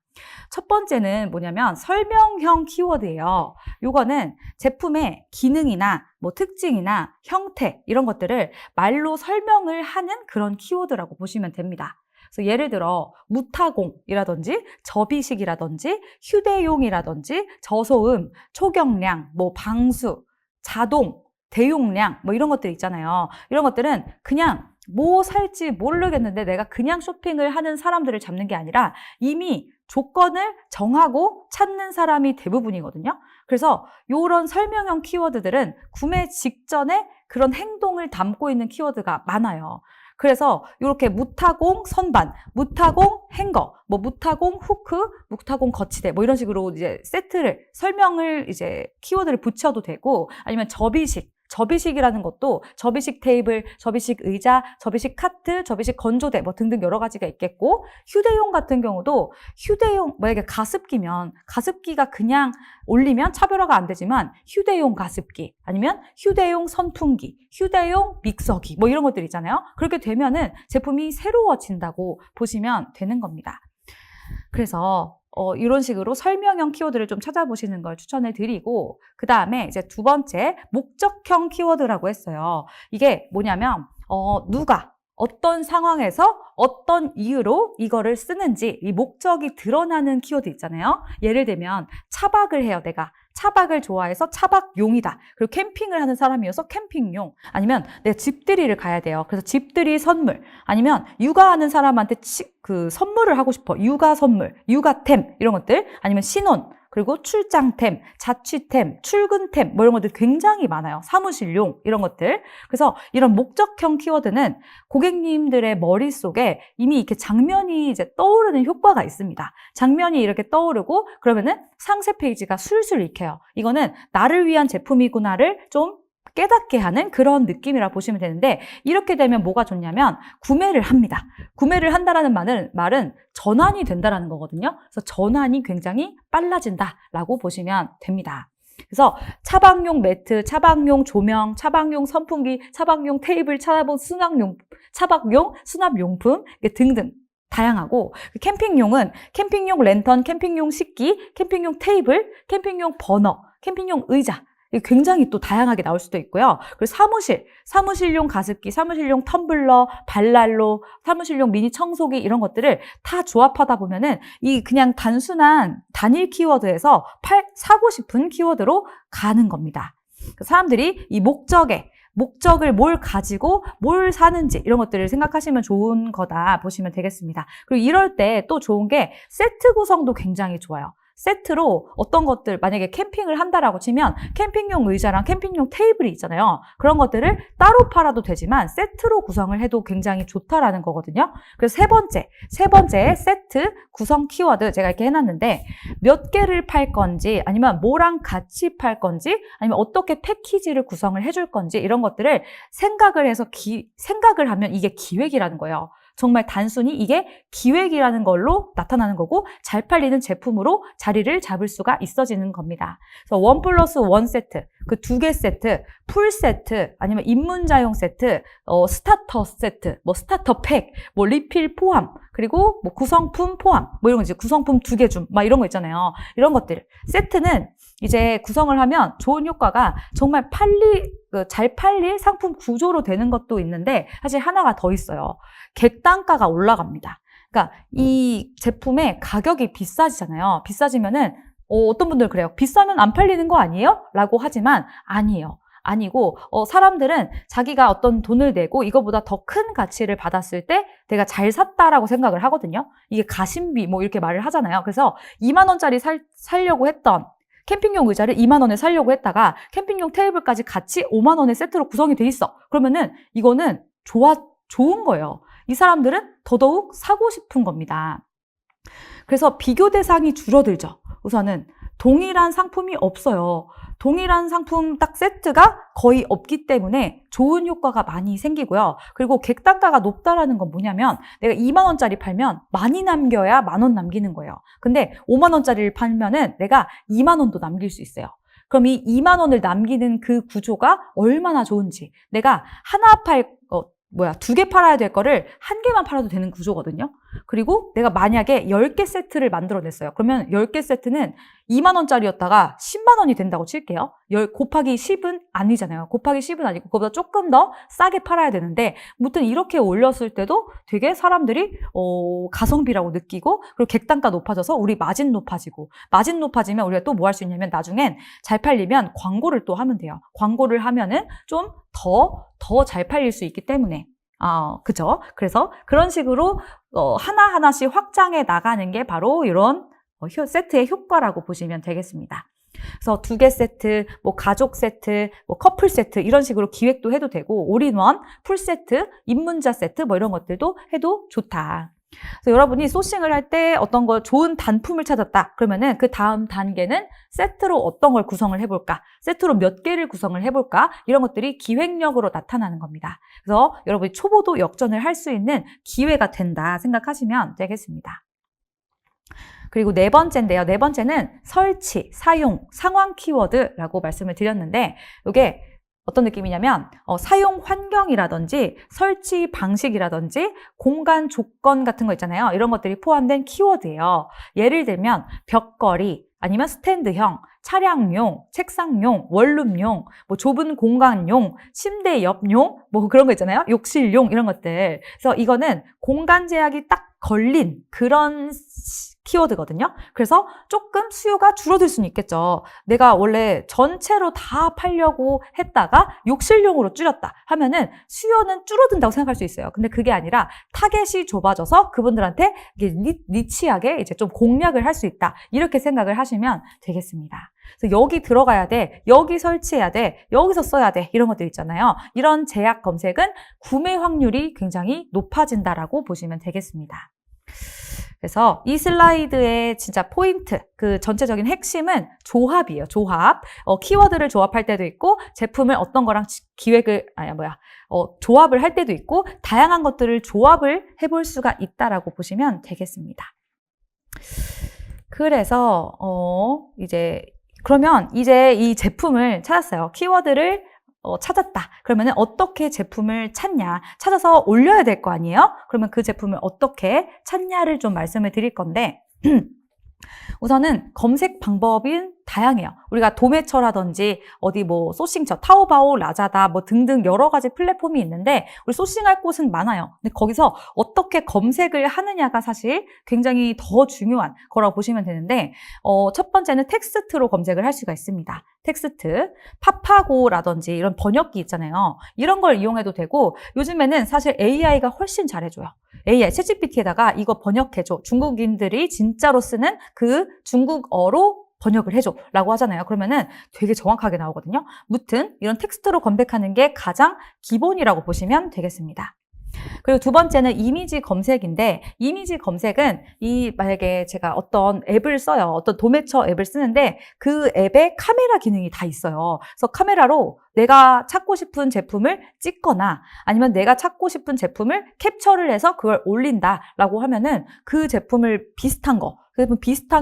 첫 번째는 뭐냐면 설명형 키워드예요. 요거는 제품의 기능이나 뭐 특징이나 형태 이런 것들을 말로 설명을 하는 그런 키워드라고 보시면 됩니다. 그래서 예를 들어 무타공이라든지 접이식이라든지 휴대용이라든지 저소음, 초경량, 뭐 방수, 자동, 대용량 뭐 이런 것들 있잖아요. 이런 것들은 그냥 뭐 살지 모르겠는데 내가 그냥 쇼핑을 하는 사람들을 잡는 게 아니라 이미 조건을 정하고 찾는 사람이 대부분이거든요. 그래서 이런 설명형 키워드들은 구매 직전에 그런 행동을 담고 있는 키워드가 많아요. 그래서 이렇게 무타공 선반, 무타공 행거, 뭐 무타공 후크, 무타공 거치대 뭐 이런 식으로 이제 설명을 이제 키워드를 붙여도 되고 아니면 접이식이라는 것도 접이식 테이블, 접이식 의자, 접이식 카트, 접이식 건조대 뭐 등등 여러 가지가 있겠고 휴대용 같은 경우도 휴대용 만약에 가습기면 가습기가 그냥 올리면 차별화가 안 되지만 휴대용 가습기 아니면 휴대용 선풍기, 휴대용 믹서기 뭐 이런 것들 있잖아요. 그렇게 되면은 제품이 새로워진다고 보시면 되는 겁니다. 그래서 이런 식으로 설명형 키워드를 좀 찾아보시는 걸 추천을 드리고 그 다음에 이제 2번째 목적형 키워드라고 했어요. 이게 뭐냐면 누가 어떤 상황에서 어떤 이유로 이거를 쓰는지 이 목적이 드러나는 키워드 있잖아요. 예를 들면 차박을 해요. 내가 차박을 좋아해서 차박용이다. 그리고 캠핑을 하는 사람이어서 캠핑용. 아니면 내가 집들이를 가야 돼요. 그래서 집들이 선물. 아니면 육아하는 사람한테 선물을 하고 싶어. 육아 선물, 육아템 이런 것들. 아니면 신혼. 그리고 출장템, 자취템, 출근템 뭐 이런 것들 굉장히 많아요. 사무실용 이런 것들. 그래서 이런 목적형 키워드는 고객님들의 머릿속에 이미 이렇게 장면이 이제 떠오르는 효과가 있습니다. 장면이 이렇게 떠오르고 그러면은 상세 페이지가 술술 읽혀요. 이거는 나를 위한 제품이구나를 좀 깨닫게 하는 그런 느낌이라 보시면 되는데 이렇게 되면 뭐가 좋냐면 구매를 합니다. 구매를 한다라는 말은 전환이 된다라는 거거든요. 그래서 전환이 굉장히 빨라진다라고 보시면 됩니다. 그래서 차박용 매트, 차박용 조명, 차박용 선풍기, 차박용 테이블, 차박용 수납용품 등등 다양하고 캠핑용은 캠핑용 랜턴, 캠핑용 식기, 캠핑용 테이블, 캠핑용 버너, 캠핑용 의자 굉장히 또 다양하게 나올 수도 있고요. 그리고 사무실용 가습기, 사무실용 텀블러, 발난로, 사무실용 미니 청소기 이런 것들을 다 조합하다 보면은 이 그냥 단순한 단일 키워드에서 사고 싶은 키워드로 가는 겁니다. 사람들이 이 목적을 뭘 가지고 뭘 사는지 이런 것들을 생각하시면 좋은 거다 보시면 되겠습니다. 그리고 이럴 때 또 좋은 게 세트 구성도 굉장히 좋아요. 세트로 어떤 것들 만약에 캠핑을 한다라고 치면 캠핑용 의자랑 캠핑용 테이블이 있잖아요. 그런 것들을 따로 팔아도 되지만 세트로 구성을 해도 굉장히 좋다라는 거거든요. 그래서 세 번째 세트 구성 키워드 제가 이렇게 해놨는데 몇 개를 팔 건지 아니면 뭐랑 같이 팔 건지 아니면 어떻게 패키지를 구성을 해줄 건지 이런 것들을 생각을 하면 이게 기획이라는 거예요. 정말 단순히 이게 기획이라는 걸로 나타나는 거고 잘 팔리는 제품으로 자리를 잡을 수가 있어지는 겁니다. 그래서 1+1 세트, 그 2개 세트, 풀 세트, 아니면 입문자용 세트, 스타터 세트, 스타터 팩, 리필 포함, 그리고 구성품 포함, 이런 거 이제 구성품 2개 줌, 이런 거 있잖아요. 이런 것들. 세트는 이제 구성을 하면 좋은 효과가 정말 잘 팔릴 상품 구조로 되는 것도 있는데 사실 하나가 더 있어요. 객단가가 올라갑니다. 그러니까 이 제품의 가격이 비싸지잖아요. 비싸지면은 어떤 분들 그래요. 비싸면 안 팔리는 거 아니에요? 라고 하지만 아니에요. 아니고 사람들은 자기가 어떤 돈을 내고 이거보다 더 큰 가치를 받았을 때 내가 잘 샀다라고 생각을 하거든요. 이게 가심비 이렇게 말을 하잖아요. 그래서 2만 원짜리 살려고 했던 캠핑용 의자를 2만 원에 사려고 했다가 캠핑용 테이블까지 같이 5만 원의 세트로 구성이 돼 있어. 그러면은 이거는 좋은 거예요. 이 사람들은 더더욱 사고 싶은 겁니다. 그래서 비교 대상이 줄어들죠. 우선은 동일한 상품이 없어요. 동일한 상품 딱 세트가 거의 없기 때문에 좋은 효과가 많이 생기고요. 그리고 객단가가 높다라는 건 뭐냐면 내가 2만 원짜리 팔면 많이 남겨야 10,000원 남기는 거예요. 근데 5만 원짜리를 팔면은 내가 2만 원도 남길 수 있어요. 그럼 이 2만 원을 남기는 그 구조가 얼마나 좋은지 내가 두 개 팔아야 될 거를 한 개만 팔아도 되는 구조거든요. 그리고 내가 만약에 10개 세트를 만들어냈어요. 그러면 10개 세트는 2만 원짜리였다가 10만 원이 된다고 칠게요. 곱하기 10은 아니잖아요. 곱하기 10은 아니고 그거보다 조금 더 싸게 팔아야 되는데 무튼 이렇게 올렸을 때도 되게 사람들이 가성비라고 느끼고 그리고 객단가 높아져서 우리 마진 높아지면 우리가 또 뭐 할 수 있냐면 나중엔 잘 팔리면 광고를 또 하면 돼요. 광고를 하면은 좀 더 잘 팔릴 수 있기 때문에 그죠? 그래서 그런 식으로 하나하나씩 확장해 나가는 게 바로 이런 세트의 효과라고 보시면 되겠습니다. 그래서 2개 세트, 가족 세트, 커플 세트 이런 식으로 기획도 해도 되고 올인원, 풀 세트, 입문자 세트 이런 것들도 해도 좋다. 그래서 여러분이 소싱을 할 때 어떤 거 좋은 단품을 찾았다. 그러면은 그 다음 단계는 세트로 어떤 걸 구성을 해볼까? 세트로 몇 개를 구성을 해볼까? 이런 것들이 기획력으로 나타나는 겁니다. 그래서 여러분이 초보도 역전을 할 수 있는 기회가 된다 생각하시면 되겠습니다. 그리고 네 번째인데요. 네 번째는 설치, 사용, 상황 키워드라고 말씀을 드렸는데 이게 어떤 느낌이냐면 사용 환경이라든지 설치 방식이라든지 공간 조건 같은 거 있잖아요. 이런 것들이 포함된 키워드예요. 예를 들면 벽걸이, 아니면 스탠드형, 차량용, 책상용, 원룸용, 뭐 좁은 공간용, 침대 옆용, 뭐 그런 거 있잖아요. 욕실용 이런 것들. 그래서 이거는 공간 제약이 딱 걸린 그런 키워드거든요. 그래서 조금 수요가 줄어들 수는 있겠죠. 내가 원래 전체로 다 팔려고 했다가 욕실용으로 줄였다 하면은 수요는 줄어든다고 생각할 수 있어요. 근데 그게 아니라 타겟이 좁아져서 그분들한테 이게 니치하게 이제 좀 공략을 할 수 있다. 이렇게 생각을 하시면 되겠습니다. 그래서 여기 들어가야 돼, 여기 설치해야 돼, 여기서 써야 돼 이런 것들 있잖아요. 이런 제약 검색은 구매 확률이 굉장히 높아진다라고 보시면 되겠습니다. 그래서 이 슬라이드의 진짜 포인트, 그 전체적인 핵심은 조합이에요. 조합. 키워드를 조합할 때도 있고, 제품을 어떤 거랑 조합을 할 때도 있고, 다양한 것들을 조합을 해볼 수가 있다라고 보시면 되겠습니다. 그래서, 그러면 이제 이 제품을 찾았어요. 키워드를 찾았다. 그러면 어떻게 제품을 찾냐? 찾아서 올려야 될 거 아니에요? 그러면 그 제품을 어떻게 찾냐를 좀 말씀을 드릴 건데 우선은 검색 방법은 다양해요. 우리가 도매처라든지 어디 뭐 소싱처, 타오바오, 라자다 뭐 등등 여러 가지 플랫폼이 있는데 우리 소싱할 곳은 많아요. 근데 거기서 어떻게 검색을 하느냐가 사실 굉장히 더 중요한 거라고 보시면 되는데 첫 번째는 텍스트로 검색을 할 수가 있습니다. 텍스트, 파파고라든지 이런 번역기 있잖아요. 이런 걸 이용해도 되고 요즘에는 사실 AI가 훨씬 잘해줘요. AI, 챗GPT에다가 이거 번역해줘. 중국인들이 진짜로 쓰는 그 중국어로 번역을 해줘 라고 하잖아요. 그러면은 되게 정확하게 나오거든요. 무튼 이런 텍스트로 검색하는 게 가장 기본이라고 보시면 되겠습니다. 그리고 두 번째는 이미지 검색인데 이미지 검색은 만약에 제가 어떤 앱을 써요. 어떤 도매처 앱을 쓰는데 그 앱에 카메라 기능이 다 있어요. 그래서 카메라로 내가 찾고 싶은 제품을 찍거나 아니면 내가 찾고 싶은 제품을 캡처를 해서 그걸 올린다라고 하면은 그 제품을 비슷한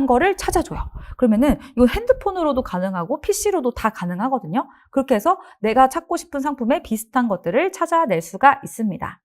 거를 찾아줘요. 그러면은 이거 핸드폰으로도 가능하고 PC로도 다 가능하거든요. 그렇게 해서 내가 찾고 싶은 상품에 비슷한 것들을 찾아낼 수가 있습니다.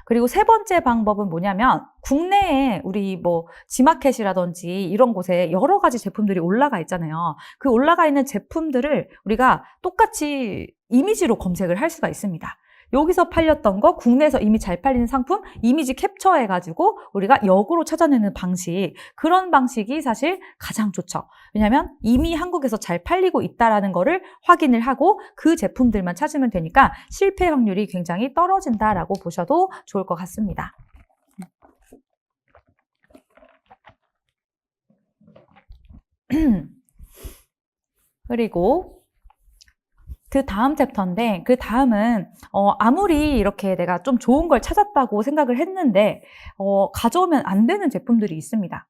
그리고 세 번째 방법은 뭐냐면 국내에 우리 뭐 지마켓이라든지 이런 곳에 여러 가지 제품들이 올라가 있잖아요. 그 올라가 있는 제품들을 우리가 똑같이 이미지로 검색을 할 수가 있습니다. 여기서 팔렸던 거, 국내에서 이미 잘 팔리는 상품, 이미지 캡처해가지고 우리가 역으로 찾아내는 방식, 그런 방식이 사실 가장 좋죠. 왜냐하면 이미 한국에서 잘 팔리고 있다라는 거를 확인을 하고 그 제품들만 찾으면 되니까 실패 확률이 굉장히 떨어진다라고 보셔도 좋을 것 같습니다. 그리고 그 다음 챕터인데 그 다음은 아무리 이렇게 내가 좀 좋은 걸 찾았다고 생각을 했는데 가져오면 안 되는 제품들이 있습니다.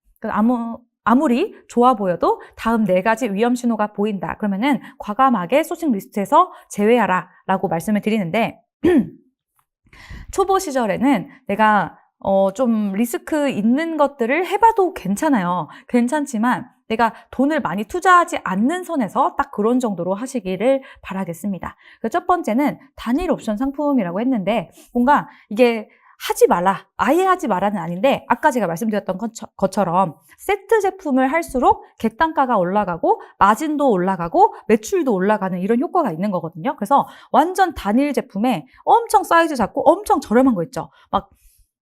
아무리 좋아 보여도 다음 4가지 위험 신호가 보인다. 그러면은 과감하게 소싱 리스트에서 제외하라 라고 말씀을 드리는데 초보 시절에는 내가 좀 리스크 있는 것들을 해봐도 괜찮아요. 괜찮지만 내가 돈을 많이 투자하지 않는 선에서 딱 그런 정도로 하시기를 바라겠습니다. 첫 번째는 단일 옵션 상품이라고 했는데 뭔가 이게 하지 말라, 아예 하지 말라는 아닌데 아까 제가 말씀드렸던 것처럼 세트 제품을 할수록 객단가가 올라가고 마진도 올라가고 매출도 올라가는 이런 효과가 있는 거거든요. 그래서 완전 단일 제품에 엄청 사이즈 작고 엄청 저렴한 거 있죠. 막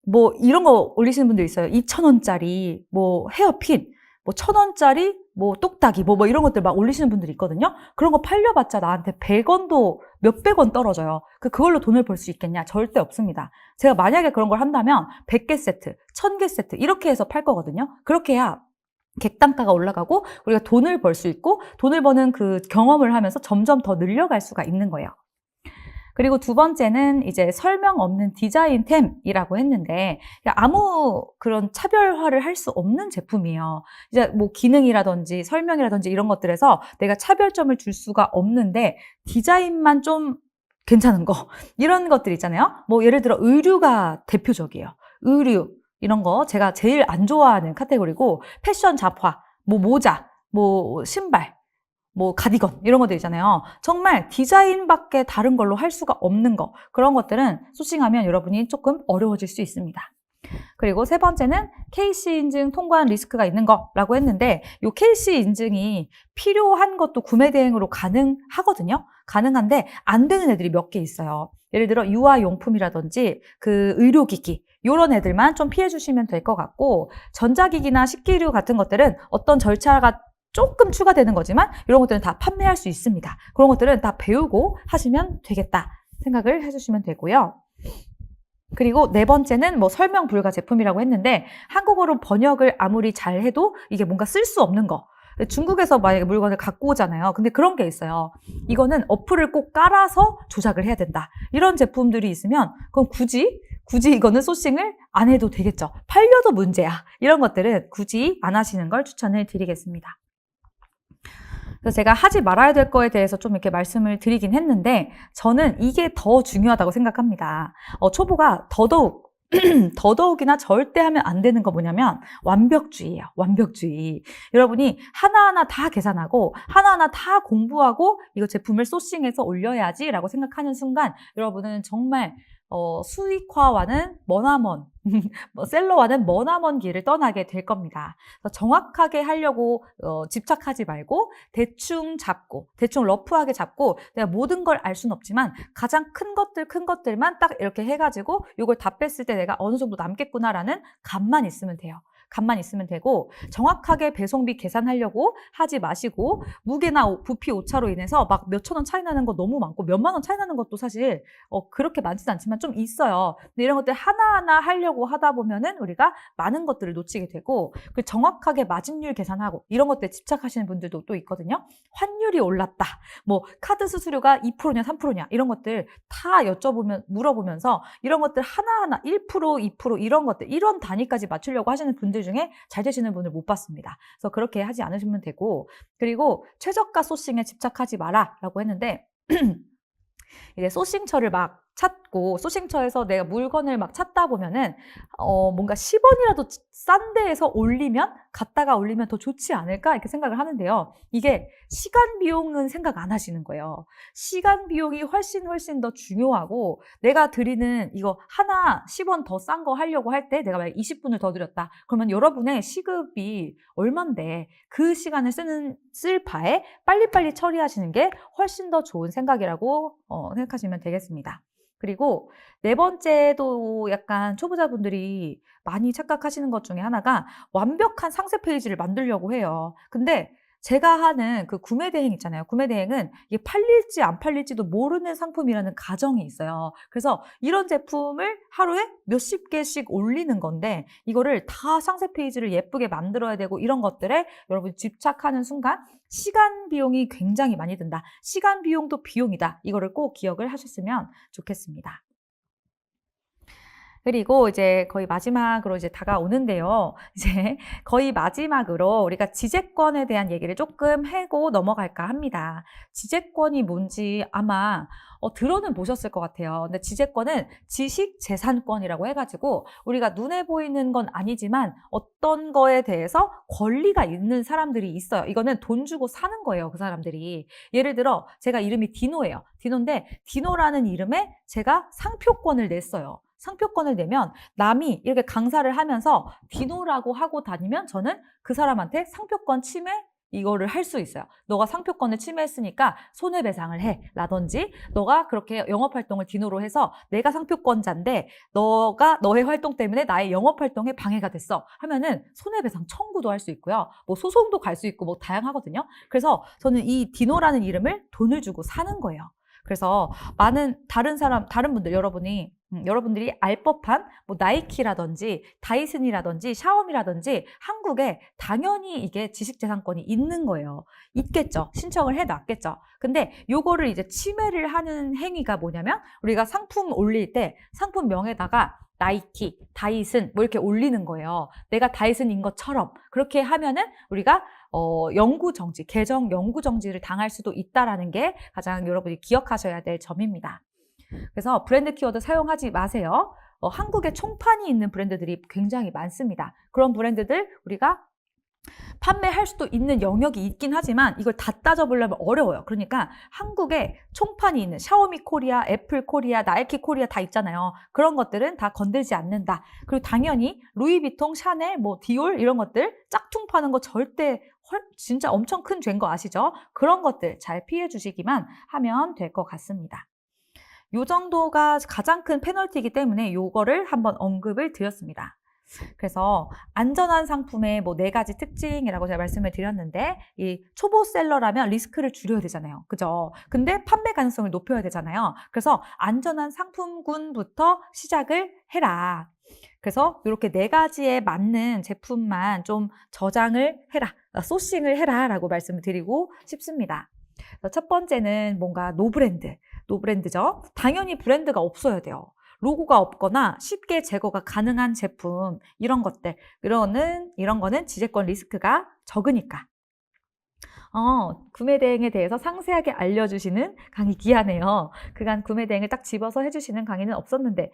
뭐 이런 거 올리시는 분들 있어요. 2,000원짜리 뭐 헤어핀, 뭐 1,000원짜리 뭐 똑딱이 뭐 이런 것들 막 올리시는 분들이 있거든요. 그런 거 팔려봤자 나한테 100원도 몇백 원 떨어져요. 그걸로 돈을 벌 수 있겠냐? 절대 없습니다. 제가 만약에 그런 걸 한다면 100개 세트, 1000개 세트 이렇게 해서 팔 거거든요. 그렇게 해야 객단가가 올라가고 우리가 돈을 벌 수 있고 돈을 버는 그 경험을 하면서 점점 더 늘려갈 수가 있는 거예요. 그리고 두 번째는 이제 설명 없는 디자인템이라고 했는데 아무 그런 차별화를 할 수 없는 제품이에요. 이제 뭐 기능이라든지 설명이라든지 이런 것들에서 내가 차별점을 줄 수가 없는데 디자인만 좀 괜찮은 거 이런 것들 있잖아요. 뭐 예를 들어 의류가 대표적이에요. 의류 이런 거 제가 제일 안 좋아하는 카테고리고 패션 잡화, 뭐 모자, 뭐 신발 뭐 가디건 이런 것들 있잖아요. 정말 디자인밖에 다른 걸로 할 수가 없는 거 그런 것들은 소싱하면 여러분이 조금 어려워질 수 있습니다. 그리고 세 번째는 KC 인증 통과한 리스크가 있는 거라고 했는데 이 KC 인증이 필요한 것도 구매 대행으로 가능하거든요. 가능한데 안 되는 애들이 몇 개 있어요. 예를 들어 유아용품이라든지 그 의료기기 이런 애들만 좀 피해 주시면 될 것 같고, 전자기기나 식기류 같은 것들은 어떤 절차가 조금 추가되는 거지만 이런 것들은 다 판매할 수 있습니다. 그런 것들은 다 배우고 하시면 되겠다 생각을 해주시면 되고요. 그리고 네 번째는 뭐 설명 불가 제품이라고 했는데, 한국어로 번역을 아무리 잘 해도 이게 뭔가 쓸 수 없는 거. 중국에서 만약에 물건을 갖고 오잖아요. 근데 그런 게 있어요. 이거는 어플을 꼭 깔아서 조작을 해야 된다. 이런 제품들이 있으면 그럼 굳이 이거는 소싱을 안 해도 되겠죠. 팔려도 문제야. 이런 것들은 굳이 안 하시는 걸 추천을 드리겠습니다. 그래서 제가 하지 말아야 될 거에 대해서 좀 이렇게 말씀을 드리긴 했는데, 저는 이게 더 중요하다고 생각합니다. 초보가 더더욱이나 절대 하면 안 되는 거 뭐냐면 완벽주의예요. 완벽주의. 여러분이 하나하나 다 계산하고 하나하나 다 공부하고 이거 제품을 소싱해서 올려야지 라고 생각하는 순간 여러분은 정말 수익화와는 머나먼 셀러와는 머나먼 길을 떠나게 될 겁니다. 그래서 정확하게 하려고 집착하지 말고 대충 잡고, 대충 러프하게 잡고, 내가 모든 걸 알 수는 없지만 가장 큰 것들만 딱 이렇게 해가지고 이걸 다 뺐을 때 내가 어느 정도 남겠구나라는 감만 있으면 돼요. 감만 있으면 되고, 정확하게 배송비 계산하려고 하지 마시고, 무게나 부피 오차로 인해서 막 몇천 원 차이 나는 거 너무 많고 몇만 원 차이 나는 것도 사실 그렇게 많지는 않지만 좀 있어요. 근데 이런 것들 하나하나 하려고 하다 보면은 우리가 많은 것들을 놓치게 되고, 그 정확하게 마진율 계산하고 이런 것들 집착하시는 분들도 또 있거든요. 환율이 올랐다, 뭐 카드 수수료가 2%냐 3%냐 이런 것들 다 물어보면서 이런 것들 하나하나 1%, 2% 이런 것들, 이런 단위까지 맞추려고 하시는 분들 중에 잘 되시는 분을 못 봤습니다. 그래서 그렇게 하지 않으시면 되고, 그리고 최저가 소싱에 집착하지 마라 라고 했는데 이제 소싱처를 막 찾고, 소싱처에서 내가 물건을 막 찾다 보면은 뭔가 10원이라도 싼 데에서 갖다가 올리면 더 좋지 않을까 이렇게 생각을 하는데요. 이게 시간 비용은 생각 안 하시는 거예요. 시간 비용이 훨씬 더 중요하고, 내가 드리는 이거 하나 10원 더 싼 거 하려고 할 때 내가 만약 20분을 더 드렸다. 그러면 여러분의 시급이 얼만데 그 시간을 쓸 바에 빨리빨리 처리하시는 게 훨씬 더 좋은 생각이라고 생각하시면 되겠습니다. 그리고 네 번째도 약간 초보자분들이 많이 착각하시는 것 중에 하나가 완벽한 상세 페이지를 만들려고 해요. 근데 제가 하는 그 구매 대행 있잖아요. 구매 대행은 이게 팔릴지 안 팔릴지도 모르는 상품이라는 가정이 있어요. 그래서 이런 제품을 하루에 몇십 개씩 올리는 건데, 이거를 다 상세 페이지를 예쁘게 만들어야 되고 이런 것들에 여러분이 집착하는 순간 시간 비용이 굉장히 많이 든다. 시간 비용도 비용이다. 이거를 꼭 기억을 하셨으면 좋겠습니다. 그리고 이제 거의 마지막으로 이제 다가오는데요. 이제 거의 마지막으로 우리가 지재권에 대한 얘기를 조금 하고 넘어갈까 합니다. 지재권이 뭔지 아마 들어는 보셨을 것 같아요. 근데 지재권은 지식재산권이라고 해가지고 우리가 눈에 보이는 건 아니지만 어떤 거에 대해서 권리가 있는 사람들이 있어요. 이거는 돈 주고 사는 거예요, 그 사람들이. 예를 들어 제가 이름이 디노예요. 디노인데 디노라는 이름에 제가 상표권을 냈어요. 상표권을 내면 남이 이렇게 강사를 하면서 디노라고 하고 다니면 저는 그 사람한테 상표권 침해 이거를 할 수 있어요. 너가 상표권을 침해했으니까 손해배상을 해 라든지, 너가 그렇게 영업활동을 디노로 해서 내가 상표권자인데 너의 활동 때문에 나의 영업활동에 방해가 됐어 하면은 손해배상 청구도 할 수 있고요. 뭐 소송도 갈 수 있고 뭐 다양하거든요. 그래서 저는 이 디노라는 이름을 돈을 주고 사는 거예요. 그래서 많은 다른 분들, 여러분들이 알 법한 뭐 나이키라든지 다이슨이라든지 샤오미라든지 한국에 당연히 이게 지식재산권이 있는 거예요. 있겠죠. 신청을 해놨겠죠. 근데 요거를 이제 침해를 하는 행위가 뭐냐면, 우리가 상품 올릴 때 상품명에다가 나이키, 다이슨 뭐 이렇게 올리는 거예요. 내가 다이슨인 것처럼 그렇게 하면은 우리가 영구정지, 계정 영구정지를 당할 수도 있다라는 게 가장 여러분이 기억하셔야 될 점입니다. 그래서 브랜드 키워드 사용하지 마세요. 한국에 총판이 있는 브랜드들이 굉장히 많습니다. 그런 브랜드들 우리가 판매할 수도 있는 영역이 있긴 하지만 이걸 다 따져보려면 어려워요. 그러니까 한국에 총판이 있는 샤오미 코리아, 애플 코리아, 나이키 코리아 다 있잖아요. 그런 것들은 다 건들지 않는다. 그리고 당연히 루이비통, 샤넬, 뭐 디올 이런 것들 짝퉁 파는 거 절대 진짜 엄청 큰 죄인 거 아시죠? 그런 것들 잘 피해 주시기만 하면 될 것 같습니다. 요 정도가 가장 큰 페널티이기 때문에 요거를 한번 언급을 드렸습니다. 그래서 안전한 상품의 뭐 4가지 특징이라고 제가 말씀을 드렸는데 이 초보셀러라면 리스크를 줄여야 되잖아요. 그죠? 근데 판매 가능성을 높여야 되잖아요. 그래서 안전한 상품군부터 시작을 해라. 그래서 이렇게 4가지에 맞는 제품만 좀 저장을 해라, 소싱을 해라 라고 말씀을 드리고 싶습니다. 첫 번째는 뭔가 노브랜드죠. 당연히 브랜드가 없어야 돼요. 로고가 없거나 쉽게 제거가 가능한 제품, 이런 것들, 이런 거는 지재권 리스크가 적으니까. 구매 대행에 대해서 상세하게 알려주시는 강의 귀하네요. 그간 구매 대행을 딱 집어서 해주시는 강의는 없었는데,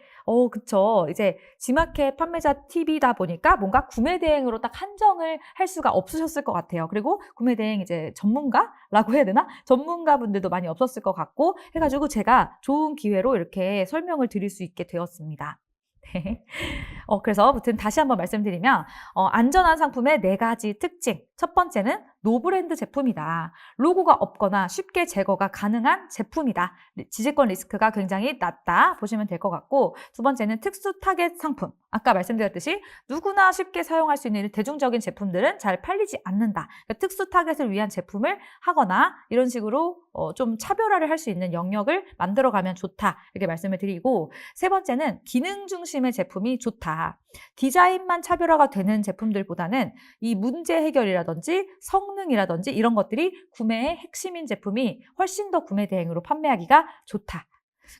그쵸. 이제 지마켓 판매자 팁이다 보니까 뭔가 구매 대행으로 딱 한정을 할 수가 없으셨을 것 같아요. 그리고 구매 대행 이제 전문가라고 해야 되나? 전문가분들도 많이 없었을 것 같고 해가지고 제가 좋은 기회로 이렇게 설명을 드릴 수 있게 되었습니다. 그래서 아무튼 다시 한번 말씀드리면 안전한 상품의 4가지 특징. 첫 번째는 노브랜드 제품이다. 로고가 없거나 쉽게 제거가 가능한 제품이다. 지재권 리스크가 굉장히 낮다 보시면 될 것 같고, 두 번째는 특수 타겟 상품. 아까 말씀드렸듯이 누구나 쉽게 사용할 수 있는 대중적인 제품들은 잘 팔리지 않는다. 그러니까 특수 타겟을 위한 제품을 하거나 이런 식으로 좀 차별화를 할 수 있는 영역을 만들어가면 좋다. 이렇게 말씀을 드리고, 세 번째는 기능 중심의 제품이 좋다. 디자인만 차별화가 되는 제품들보다는 이 문제 해결이라든지 성능이라든지 이런 것들이 구매의 핵심인 제품이 훨씬 더 구매 대행으로 판매하기가 좋다.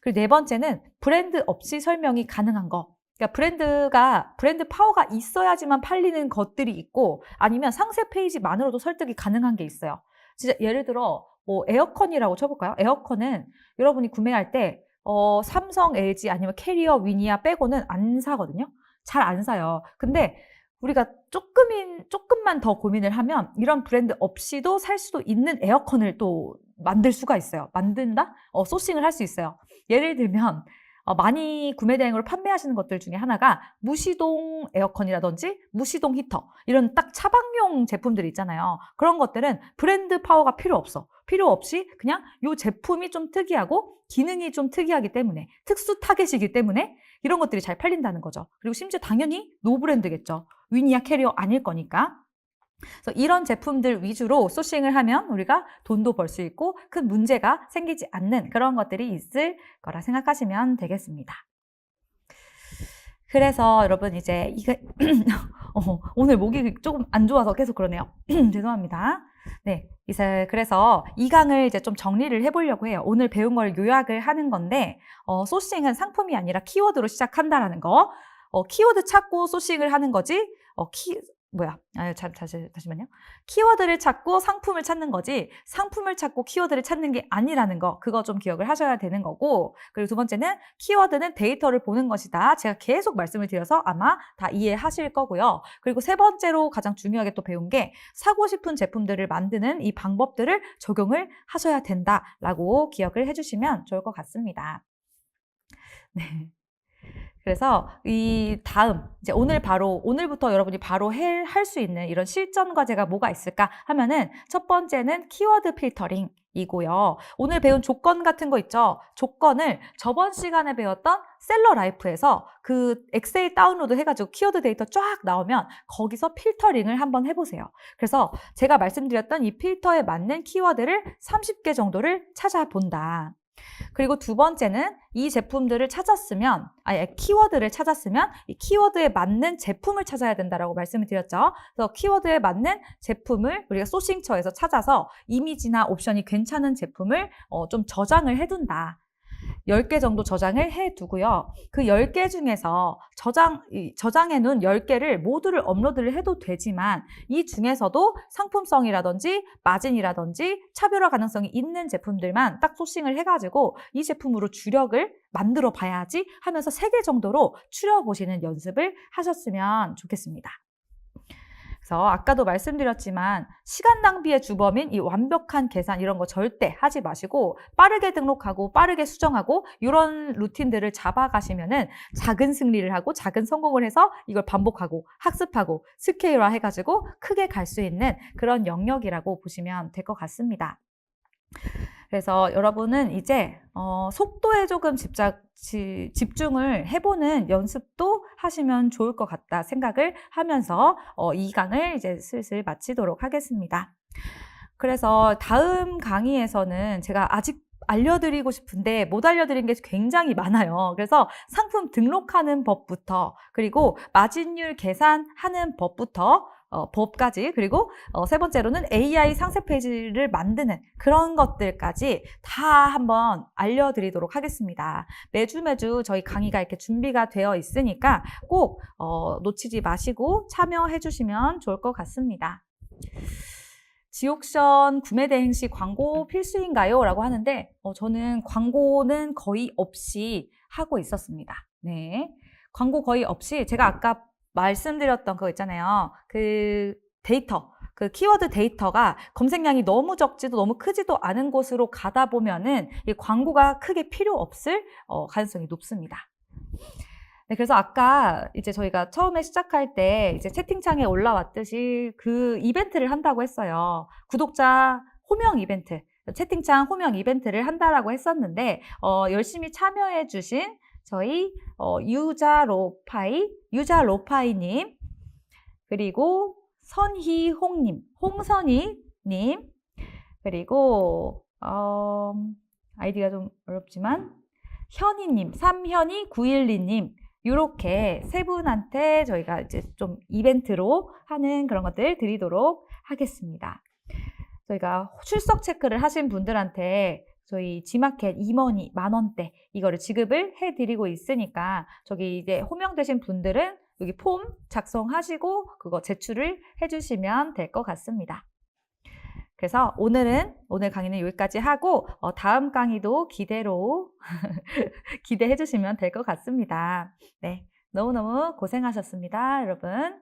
그리고 네 번째는 브랜드 없이 설명이 가능한 거. 그러니까 브랜드 파워가 있어야지만 팔리는 것들이 있고, 아니면 상세 페이지만으로도 설득이 가능한 게 있어요. 진짜 예를 들어 뭐 에어컨이라고 쳐볼까요? 에어컨은 여러분이 구매할 때 삼성, LG 아니면 캐리어, 위니아 빼고는 안 사거든요. 잘 안 사요. 근데 우리가 조금만 더 고민을 하면 이런 브랜드 없이도 살 수도 있는 에어컨을 또 만들 수가 있어요. 만든다? 소싱을 할 수 있어요. 예를 들면 많이 구매 대행으로 판매하시는 것들 중에 하나가 무시동 에어컨이라든지 무시동 히터, 이런 딱 차박용 제품들 있잖아요. 그런 것들은 브랜드 파워가 필요 없이 그냥 이 제품이 좀 특이하고 기능이 좀 특이하기 때문에, 특수 타겟이기 때문에 이런 것들이 잘 팔린다는 거죠. 그리고 심지어 당연히 노브랜드겠죠. 위니아 캐리어 아닐 거니까. 그래서 이런 제품들 위주로 소싱을 하면 우리가 돈도 벌 수 있고 큰 문제가 생기지 않는 그런 것들이 있을 거라 생각하시면 되겠습니다. 그래서 여러분 이제 오늘 목이 조금 안 좋아서 계속 그러네요. 죄송합니다. 네, 이제 그래서 이 강을 이제 좀 정리를 해보려고 해요. 오늘 배운 걸 요약을 하는 건데, 소싱은 상품이 아니라 키워드로 시작한다라는 거. 키워드 찾고 소싱을 하는 거지. 다시만요. 키워드를 찾고 상품을 찾는 거지, 상품을 찾고 키워드를 찾는 게 아니라는 거, 그거 좀 기억을 하셔야 되는 거고, 그리고 두 번째는 키워드는 데이터를 보는 것이다. 제가 계속 말씀을 드려서 아마 다 이해하실 거고요. 그리고 세 번째로 가장 중요하게 또 배운 게, 사고 싶은 제품들을 만드는 이 방법들을 적용을 하셔야 된다라고 기억을 해주시면 좋을 것 같습니다. 네. 그래서 이 다음 이제 오늘부터 여러분이 바로 할 수 있는 이런 실전 과제가 뭐가 있을까 하면은, 첫 번째는 키워드 필터링이고요. 오늘 배운 조건 같은 거 있죠. 조건을 저번 시간에 배웠던 셀러 라이프에서 그 엑셀 다운로드 해가지고 키워드 데이터 쫙 나오면 거기서 필터링을 한번 해보세요. 그래서 제가 말씀드렸던 이 필터에 맞는 키워드를 30개 정도를 찾아본다. 그리고 두 번째는 이 제품들을 찾았으면, 키워드를 찾았으면 이 키워드에 맞는 제품을 찾아야 된다라고 말씀을 드렸죠. 그래서 키워드에 맞는 제품을 우리가 소싱처에서 찾아서 이미지나 옵션이 괜찮은 제품을 좀 저장을 해둔다. 10개 정도 저장을 해두고요. 그 10개 중에서 저장해 놓은 10개를 모두를 업로드를 해도 되지만, 이 중에서도 상품성이라든지 마진이라든지 차별화 가능성이 있는 제품들만 딱 소싱을 해가지고 이 제품으로 주력을 만들어 봐야지 하면서 3개 정도로 추려보시는 연습을 하셨으면 좋겠습니다. 그래서 아까도 말씀드렸지만 시간 낭비의 주범인 이 완벽한 계산 이런 거 절대 하지 마시고 빠르게 등록하고 빠르게 수정하고 이런 루틴들을 잡아가시면은 작은 승리를 하고 작은 성공을 해서 이걸 반복하고 학습하고 스케일화 해가지고 크게 갈 수 있는 그런 영역이라고 보시면 될 것 같습니다. 그래서 여러분은 이제 속도에 조금 집중을 해보는 연습도 하시면 좋을 것 같다 생각을 하면서 이 강을 이제 슬슬 마치도록 하겠습니다. 그래서 다음 강의에서는 제가 아직 알려드리고 싶은데 못 알려드린 게 굉장히 많아요. 그래서 상품 등록하는 법부터 그리고 마진율 계산하는 법부터 법까지 그리고 세 번째로는 AI 상세 페이지를 만드는 그런 것들까지 다 한번 알려드리도록 하겠습니다. 매주 저희 강의가 이렇게 준비가 되어 있으니까 꼭 놓치지 마시고 참여해 주시면 좋을 것 같습니다. 지옥션 구매 대행 시 광고 필수인가요? 라고 하는데 저는 광고는 거의 없이 하고 있었습니다. 네, 광고 거의 없이 제가 아까 말씀드렸던 그거 있잖아요. 그 데이터, 그 키워드 데이터가 검색량이 너무 적지도 너무 크지도 않은 곳으로 가다 보면은 이 광고가 크게 필요 없을 가능성이 높습니다. 네, 그래서 아까 이제 저희가 처음에 시작할 때 이제 채팅창에 올라왔듯이 그 이벤트를 한다고 했어요. 구독자 호명 이벤트, 채팅창 호명 이벤트를 한다라고 했었는데 열심히 참여해 주신 저희 유자로파이님 그리고 선희홍님, 홍선희님 그리고 아이디가 좀 어렵지만 현희님, 삼현희912님 이렇게 세 분한테 저희가 이제 좀 이벤트로 하는 그런 것들 드리도록 하겠습니다. 저희가 출석 체크를 하신 분들한테 저희 G마켓 임원이 10,000원대 이거를 지급을 해드리고 있으니까 저기 이제 호명되신 분들은 여기 폼 작성하시고 그거 제출을 해주시면 될 것 같습니다. 그래서 오늘 강의는 여기까지 하고 다음 강의도 기대로 기대해 주시면 될 것 같습니다. 네, 너무너무 고생하셨습니다, 여러분.